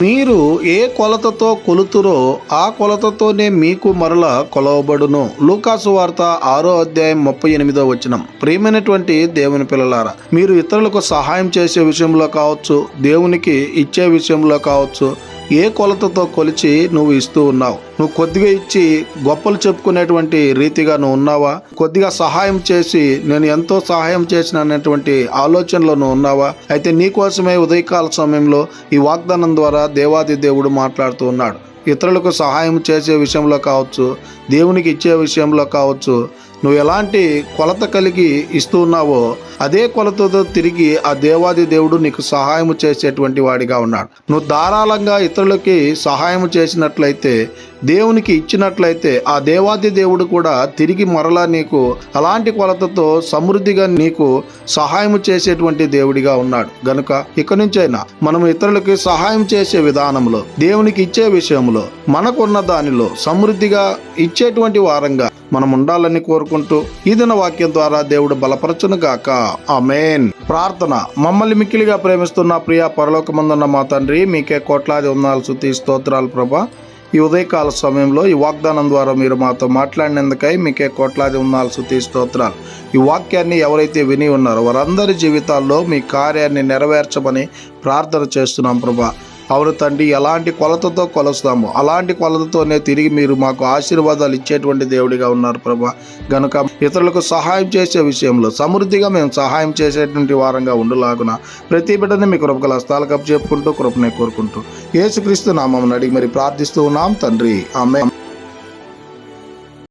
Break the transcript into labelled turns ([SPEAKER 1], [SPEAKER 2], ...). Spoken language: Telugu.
[SPEAKER 1] మీరు ఏ కొలతతో కొలుతురో ఆ కొలతతోనే మీకు మరల కొలవబడును. లూకాసు వార్త 6:38. ప్రియమైనటువంటి దేవుని పిల్లలారా, మీరు ఇతరులకు సహాయం చేసే విషయంలో కావచ్చు, దేవునికి ఇచ్చే విషయంలో కావచ్చు, ఏ కొలతతో కొలిచి నువ్వు ఇస్తూ ఉన్నావు? నువ్వు కొద్దిగా ఇచ్చి గొప్పలు చెప్పుకునేటువంటి రీతిగా నువ్వు ఉన్నావా? కొద్దిగా సహాయం చేసి నేను ఎంతో సహాయం చేసిన అనేటువంటి ఆలోచనలో నువ్వు ఉన్నావా? అయితే నీ కోసమే ఉదయకాల సమయంలో ఈ వాగ్దానం ద్వారా దేవాది దేవుడు మాట్లాడుతూ ఉన్నాడు. ఇతరులకు సహాయం చేసే విషయంలో కావచ్చు, దేవునికి ఇచ్చే విషయంలో కావచ్చు, నువ్వు ఎలాంటి కొలత కలిగి ఇస్తూ ఉన్నావో అదే కొలతతో తిరిగి ఆ దేవాది దేవుడు నీకు సహాయం చేసేటువంటి వాడిగా ఉన్నాడు. నువ్వు ధారాళంగా ఇతరులకి సహాయం చేసినట్లయితే, దేవునికి ఇచ్చినట్లయితే, ఆ దేవాది దేవుడు కూడా తిరిగి మరలా నీకు అలాంటి కొలతతో సమృద్ధిగా నీకు సహాయం చేసేటువంటి దేవుడిగా ఉన్నాడు. గనుక ఇక నుంచైనా మనం ఇతరులకి సహాయం చేసే విధానంలో, దేవునికి ఇచ్చే విషయంలో, మనకున్న దానిలో సమృద్ధిగా ఇచ్చేటువంటి వారంగా మనం ఉండాలని కోరుకుంటూ ఈ దిన వాక్యం ద్వారా దేవుడు బలపరచును గాక. ఆమేన్. ప్రార్థన. మమ్మల్ని మిక్కిలిగా ప్రేమిస్తున్న ప్రియ పరలోకమందున్న మా తండ్రి, మీకే కోట్లాది వందనాలు, స్తుతి స్తోత్రాలు ప్రభా. ఈ ఉదయకాల సమయంలో ఈ వాగ్దానం ద్వారా మీరు మాతో మాట్లాడినందుకై మీకే కోట్లాది వందనాలు, స్తుతి స్తోత్రాలు. ఈ వాక్యాన్ని ఎవరైతే విని ఉన్నారో వారందరి జీవితాల్లో మీ కార్యాన్ని నెరవేర్చమని ప్రార్థన చేస్తున్నాం ప్రభా. అవును తండ్రి, ఎలాంటి కొలతతో కొలుస్తామో అలాంటి కొలతతోనే తిరిగి మీరు మాకు ఆశీర్వాదాలు ఇచ్చేటువంటి దేవుడిగా ఉన్నారు ప్రభా. గనుక ఇతరులకు సహాయం చేసే విషయంలో సమృద్ధిగా మేము సహాయం చేసేటువంటి వారంగా ఉండులాగున ప్రతి బిడ్డని మీ కృపగల హస్తాలకు అప్పచెప్పుకుంటూ కృపనే కోరుకుంటూ యేసుక్రీస్తు నామమున అడిగి మరి ప్రార్థిస్తూ ఉన్నాం తండ్రి. ఆమేన్.